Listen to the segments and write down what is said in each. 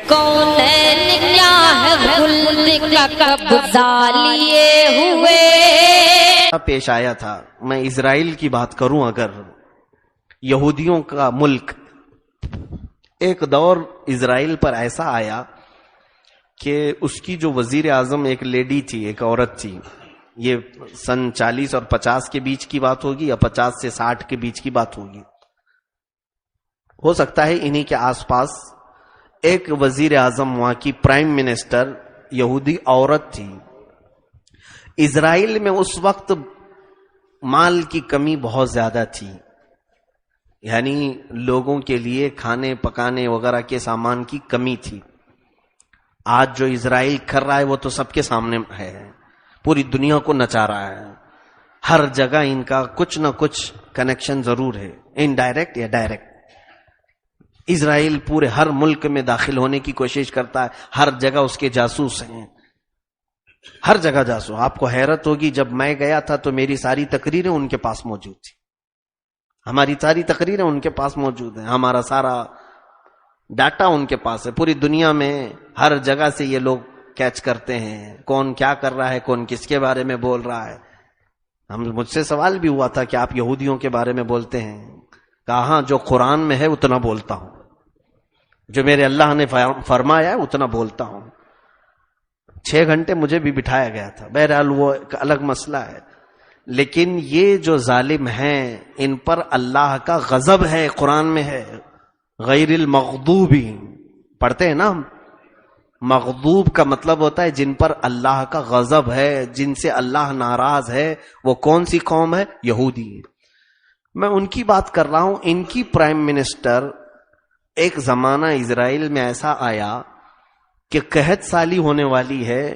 کونین کیا ہے خلد کا قبضہ لیے ہوئے. پیش آیا تھا. میں اسرائیل کی بات کروں، اگر یہودیوں کا ملک، ایک دور اسرائیل پر ایسا آیا کہ اس کی جو وزیر اعظم ایک لیڈی تھی، ایک عورت تھی. یہ سن 40 اور 50 کے بیچ کی بات ہوگی یا 50 سے 60 کے بیچ کی بات ہوگی، ہو سکتا ہے انہی کے آس پاس. ایک وزیر اعظم، وہاں کی پرائم منسٹر یہودی عورت تھی. اسرائیل میں اس وقت مال کی کمی بہت زیادہ تھی، یعنی لوگوں کے لیے کھانے پکانے وغیرہ کے سامان کی کمی تھی. آج جو اسرائیل کر رہا ہے وہ تو سب کے سامنے ہے، پوری دنیا کو نچا رہا ہے. ہر جگہ ان کا کچھ نہ کچھ کنیکشن ضرور ہے، انڈائریکٹ یا ڈائریکٹ. اسرائیل پورے ہر ملک میں داخل ہونے کی کوشش کرتا ہے، ہر جگہ اس کے جاسوس ہیں، ہر جگہ جاسوس. آپ کو حیرت ہوگی، جب میں گیا تھا تو میری ساری تقریریں ان کے پاس موجود تھی. ہماری ساری تقریریں ان کے پاس موجود ہیں، ہمارا سارا ڈاٹا ان کے پاس ہے. پوری دنیا میں ہر جگہ سے یہ لوگ کیچ کرتے ہیں کون کیا کر رہا ہے، کون کس کے بارے میں بول رہا ہے. مجھ سے سوال بھی ہوا تھا کہ آپ یہودیوں کے بارے میں بولتے ہیں؟ کہا ہاں، جو قرآن میں ہے اتنا بولتا ہوں، جو میرے اللہ نے فرمایا ہے اتنا بولتا ہوں. 6 گھنٹے مجھے بھی بٹھایا گیا تھا. بہرحال وہ ایک الگ مسئلہ ہے. لیکن یہ جو ظالم ہیں ان پر اللہ کا غضب ہے. قرآن میں ہے غیر المغضوب، پڑھتے ہیں نا ہم. مغضوب کا مطلب ہوتا ہے جن پر اللہ کا غضب ہے، جن سے اللہ ناراض ہے. وہ کون سی قوم ہے؟ یہودی. میں ان کی بات کر رہا ہوں. ان کی پرائم منسٹر، ایک زمانہ اسرائیل میں ایسا آیا کہ قحط سالی ہونے والی ہے،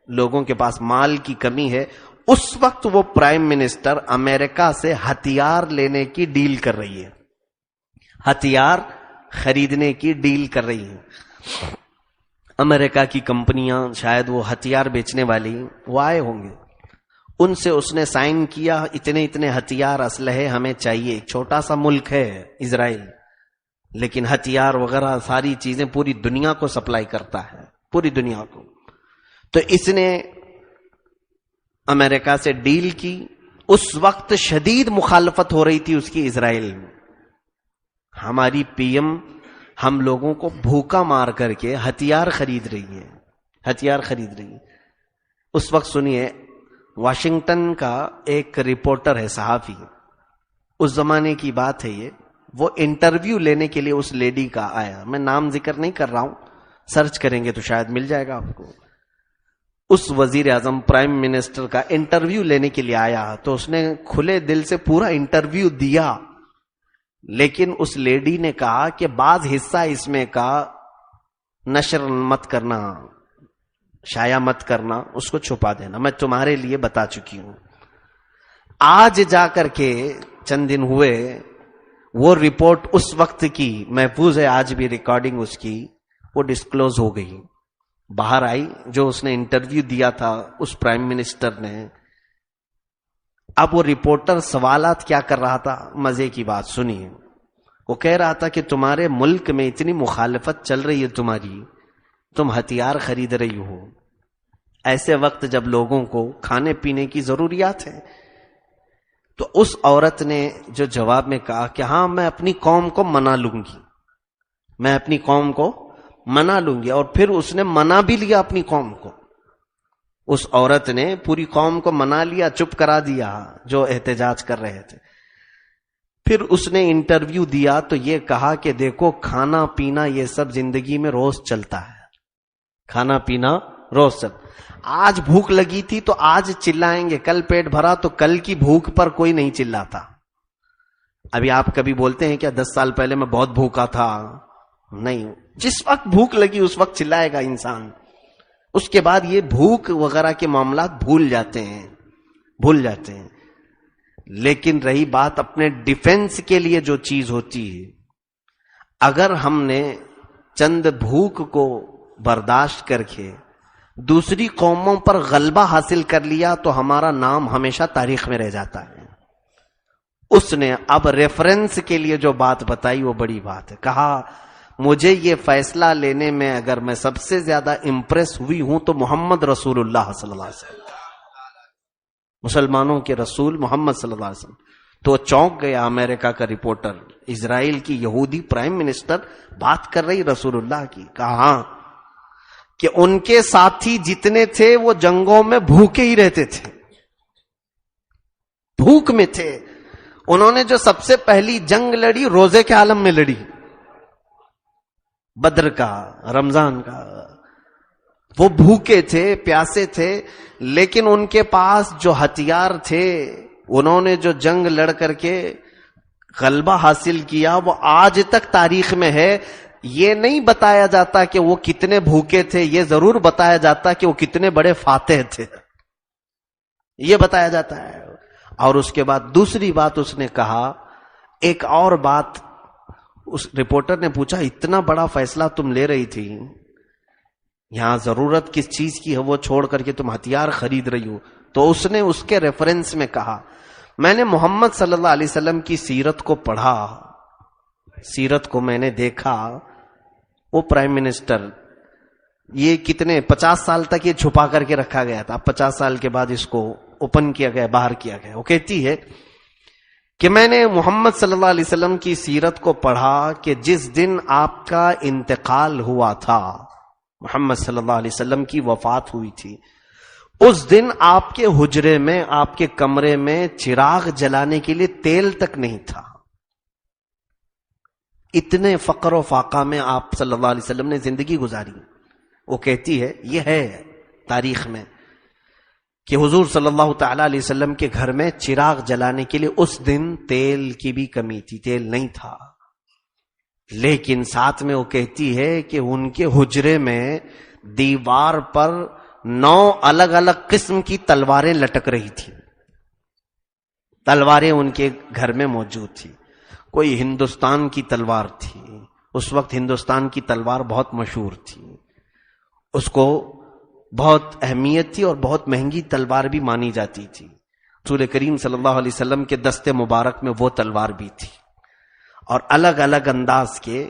لوگوں کے پاس مال کی کمی ہے. اس وقت وہ پرائم منسٹر امریکہ سے ہتھیار لینے کی ڈیل کر رہی ہے، ہتھیار خریدنے کی ڈیل کر رہی ہیں. امریکہ کی کمپنیاں، شاید وہ ہتھیار بیچنے والی، وہ آئے ہوں گے. ان سے اس نے سائن کیا، اتنے اتنے ہتھیار اسلحے ہمیں چاہیے. ایک چھوٹا سا ملک ہے اسرائیل، لیکن ہتھیار وغیرہ ساری چیزیں پوری دنیا کو سپلائی کرتا ہے، پوری دنیا کو. تو اس نے امریکہ سے ڈیل کی. اس وقت شدید مخالفت ہو رہی تھی اس کی اسرائیل میں. ہماری پی ایم ہم لوگوں کو بھوکا مار کر کے ہتھیار خرید رہی ہے، ہتھیار خرید رہی ہے. اس وقت سنیے، واشنگٹن کا ایک رپورٹر ہے، صحافی، اس زمانے کی بات ہے یہ. وہ انٹرویو لینے کے لیے اس لیڈی کا آیا. میں نام ذکر نہیں کر رہا ہوں، سرچ کریں گے تو شاید مل جائے گا آپ کو. اس وزیر اعظم پرائم منسٹر کا انٹرویو لینے کے لیے آیا تو اس نے کھلے دل سے پورا انٹرویو دیا. لیکن اس لیڈی نے کہا کہ بعض حصہ اس میں کا نشر مت کرنا، شائع مت کرنا، اس کو چھپا دینا، میں تمہارے لیے بتا چکی ہوں. آج جا کر کے چند دن ہوئے، وہ رپورٹ اس وقت کی محفوظ ہے آج بھی، ریکارڈنگ اس کی، وہ ڈسکلوز ہو گئی، باہر آئی. جو اس نے انٹرویو دیا تھا اس پرائم منسٹر نے. اب وہ رپورٹر سوالات کیا کر رہا تھا، مزے کی بات سنیے. وہ کہہ رہا تھا کہ تمہارے ملک میں اتنی مخالفت چل رہی ہے تمہاری، تم ہتھیار خرید رہی ہو ایسے وقت جب لوگوں کو کھانے پینے کی ضروریات ہے. تو اس عورت نے جو جواب میں کہا کہ ہاں، میں اپنی قوم کو منا لوں گی، میں اپنی قوم کو منا لوں گی. اور پھر اس نے منا بھی لیا اپنی قوم کو. اس عورت نے پوری قوم کو منا لیا، چپ کرا دیا جو احتجاج کر رہے تھے. پھر اس نے انٹرویو دیا تو یہ کہا کہ دیکھو، کھانا پینا یہ سب زندگی میں روز چلتا ہے، کھانا پینا روز چلتا. آج بھوک لگی تھی تو آج چلائیں گے، کل پیٹ بھرا تو کل کی بھوک پر کوئی نہیں چلاتا. ابھی آپ کبھی بولتے ہیں کیا 10 سال پہلے میں بہت بھوکا تھا؟ نہیں، جس وقت بھوک لگی اس وقت چلائے گا انسان. اس کے بعد یہ بھوک وغیرہ کے معاملات بھول جاتے ہیں. لیکن رہی بات اپنے ڈیفنس کے لیے جو چیز ہوتی ہے، اگر ہم نے چند بھوک کو برداشت کر کے دوسری قوموں پر غلبہ حاصل کر لیا تو ہمارا نام ہمیشہ تاریخ میں رہ جاتا ہے. اس نے اب ریفرنس کے لیے جو بات بتائی وہ بڑی بات ہے. کہا مجھے یہ فیصلہ لینے میں اگر میں سب سے زیادہ امپریس ہوئی ہوں تو محمد رسول اللہ صلی اللہ علیہ وسلم، مسلمانوں کے رسول محمد صلی اللہ علیہ وسلم. تو چونک گیا امریکہ کا رپورٹر، اسرائیل کی یہودی پرائم منسٹر بات کر رہی رسول اللہ کی. کہا کہ ان کے ساتھی جتنے تھے وہ جنگوں میں بھوکے ہی رہتے تھے، بھوک میں تھے. انہوں نے جو سب سے پہلی جنگ لڑی روزے کے عالم میں لڑی، بدر کا، رمضان کا. وہ بھوکے تھے، پیاسے تھے، لیکن ان کے پاس جو ہتھیار تھے، انہوں نے جو جنگ لڑ کر کے غلبہ حاصل کیا، وہ آج تک تاریخ میں ہے. یہ نہیں بتایا جاتا کہ وہ کتنے بھوکے تھے، یہ ضرور بتایا جاتا کہ وہ کتنے بڑے فاتح تھے، یہ بتایا جاتا ہے. اور اس کے بعد دوسری بات اس نے کہا، ایک اور بات. اس رپورٹر نے پوچھا اتنا بڑا فیصلہ تم لے رہی تھی، یہاں ضرورت کس چیز کی ہے وہ چھوڑ کر کے تم ہتھیار خرید رہی ہو. تو اس نے اس کے ریفرنس میں کہا، میں نے محمد صلی اللہ علیہ وسلم کی سیرت کو پڑھا، سیرت کو میں نے دیکھا. وہ پرائم منسٹر، یہ کتنے 50 سال تک یہ چھپا کر کے رکھا گیا تھا، اب 50 سال کے بعد اس کو اوپن کیا گیا، باہر کیا گیا. وہ کہتی ہے کہ میں نے محمد صلی اللہ علیہ وسلم کی سیرت کو پڑھا کہ جس دن آپ کا انتقال ہوا تھا، محمد صلی اللہ علیہ وسلم کی وفات ہوئی تھی، اس دن آپ کے حجرے میں، آپ کے کمرے میں چراغ جلانے کے لیے تیل تک نہیں تھا. اتنے فقر و فاقہ میں آپ صلی اللہ علیہ وسلم نے زندگی گزاری. وہ کہتی ہے، یہ ہے تاریخ میں کہ حضور صلی اللہ تعالی علیہ وسلم کے گھر میں چراغ جلانے کے لیے اس دن تیل کی بھی کمی تھی، تیل نہیں تھا. لیکن ساتھ میں وہ کہتی ہے کہ ان کے حجرے میں دیوار پر 9 الگ الگ قسم کی تلواریں لٹک رہی تھی. تلواریں ان کے گھر میں موجود تھی. کوئی ہندوستان کی تلوار تھی، اس وقت ہندوستان کی تلوار بہت مشہور تھی، اس کو بہت اہمیت تھی اور بہت مہنگی تلوار بھی مانی جاتی تھی. رسول کریم صلی اللہ علیہ وسلم کے دست مبارک میں وہ تلوار بھی تھی، اور الگ الگ انداز کے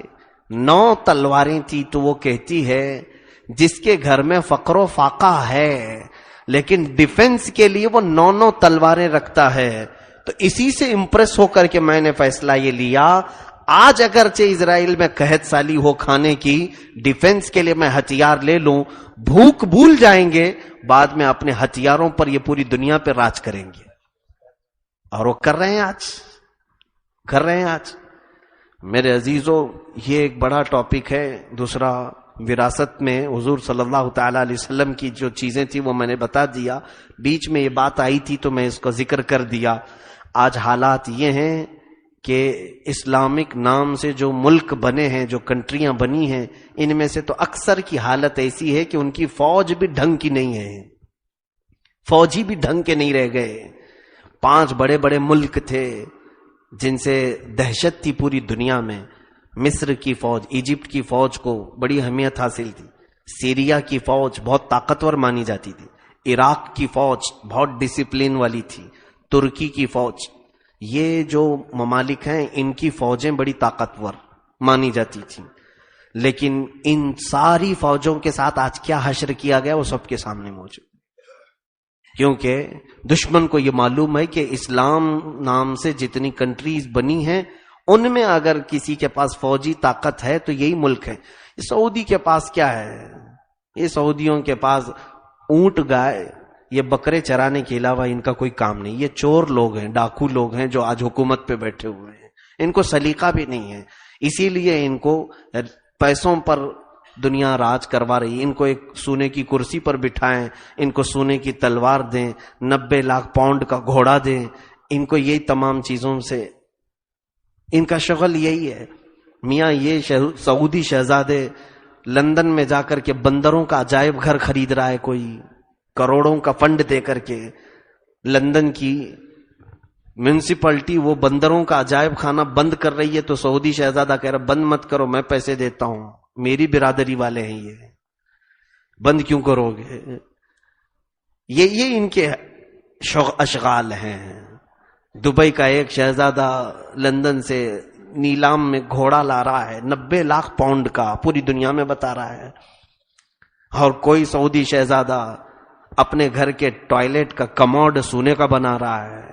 9 تلواریں تھی. تو وہ کہتی ہے جس کے گھر میں فقر و فاقہ ہے لیکن ڈیفنس کے لیے وہ 9 تلواریں رکھتا ہے، تو اسی سے امپریس ہو کر کے میں نے فیصلہ یہ لیا، آج اگرچہ اسرائیل میں قحط سالی ہو کھانے کی، ڈیفنس کے لیے میں ہتھیار لے لوں، بھوک بھول جائیں گے، بعد میں اپنے ہتھیاروں پر یہ پوری دنیا پہ راج کریں گے. اور وہ کر رہے ہیں آج. میرے عزیزوں، یہ ایک بڑا ٹاپک ہے. دوسرا، وراثت میں حضور صلی اللہ تعالی علیہ وسلم کی جو چیزیں تھی وہ میں نے بتا دیا. بیچ میں یہ بات آئی تھی تو میں اس کو ذکر کر دیا. آج حالات یہ ہیں کہ اسلامک نام سے جو ملک بنے ہیں، جو کنٹریاں بنی ہیں، ان میں سے تو اکثر کی حالت ایسی ہے کہ ان کی فوج بھی ڈھنگ کی نہیں ہے، فوجی بھی ڈھنگ کے نہیں رہ گئے. 5 بڑے بڑے ملک تھے جن سے دہشت تھی پوری دنیا میں. مصر کی فوج، ایجپٹ کی فوج کو بڑی اہمیت حاصل تھی. سیریا کی فوج بہت طاقتور مانی جاتی تھی. عراق کی فوج بہت ڈسپلن والی تھی. ترکی کی فوج، یہ جو ممالک ہیں ان کی فوجیں بڑی طاقتور مانی جاتی تھیں. لیکن ان ساری فوجوں کے ساتھ آج کیا حشر کیا گیا وہ سب کے سامنے موجود، کیونکہ دشمن کو یہ معلوم ہے کہ اسلام نام سے جتنی کنٹریز بنی ہیں ان میں اگر کسی کے پاس فوجی طاقت ہے تو یہی ملک ہے. سعودی کے پاس کیا ہے؟ یہ سعودیوں کے پاس اونٹ، گائے، یہ بکرے چرانے کے علاوہ ان کا کوئی کام نہیں. یہ چور لوگ ہیں، ڈاکو لوگ ہیں جو آج حکومت پہ بیٹھے ہوئے ہیں. ان کو سلیقہ بھی نہیں ہے، اسی لیے ان کو پیسوں پر دنیا راج کروا رہی. ان کو ایک سونے کی کرسی پر بٹھائیں، ان کو سونے کی تلوار دیں، 90 لاکھ پاؤنڈ کا گھوڑا دیں، ان کو یہی تمام چیزوں سے ان کا شغل یہی ہے. میاں یہ سعودی شہزادے لندن میں جا کر کے بندروں کا عجائب گھر خرید رہا ہے، کوئی کروڑوں کا فنڈ دے کر کے. لندن کی میونسپلٹی وہ بندروں کا عجائب خانہ بند کر رہی ہے تو سعودی شہزادہ کہہ رہا بند مت کرو، میں پیسے دیتا ہوں، میری برادری والے ہیں، یہ بند کیوں کرو گے؟ یہ ان کے اشغال ہیں. دبئی کا ایک شہزادہ لندن سے نیلام میں گھوڑا لا رہا ہے 90 لاکھ پاؤنڈ کا، پوری دنیا میں بتا رہا ہے، اور کوئی سعودی شہزادہ اپنے گھر کے ٹوائلٹ کا کموڈ سونے کا بنا رہا ہے.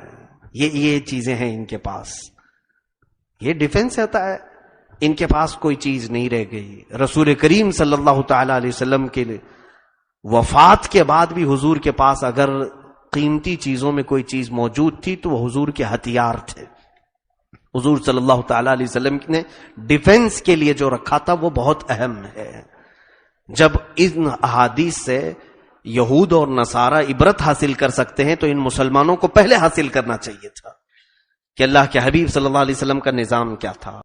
یہ چیزیں ہیں ان کے پاس. یہ ڈیفنس ہوتا ہے. ان کے پاس کوئی چیز نہیں رہ گئی. رسول کریم صلی اللہ تعالی علیہ وسلم کے وفات کے بعد بھی حضور کے پاس اگر قیمتی چیزوں میں کوئی چیز موجود تھی تو وہ حضور کے ہتھیار تھے. حضور صلی اللہ تعالی علیہ وسلم نے ڈیفنس کے لیے جو رکھا تھا وہ بہت اہم ہے. جب ان احادیث سے یہود اور نصارہ عبرت حاصل کر سکتے ہیں تو ان مسلمانوں کو پہلے حاصل کرنا چاہیے تھا کہ اللہ کے حبیب صلی اللہ علیہ وسلم کا نظام کیا تھا.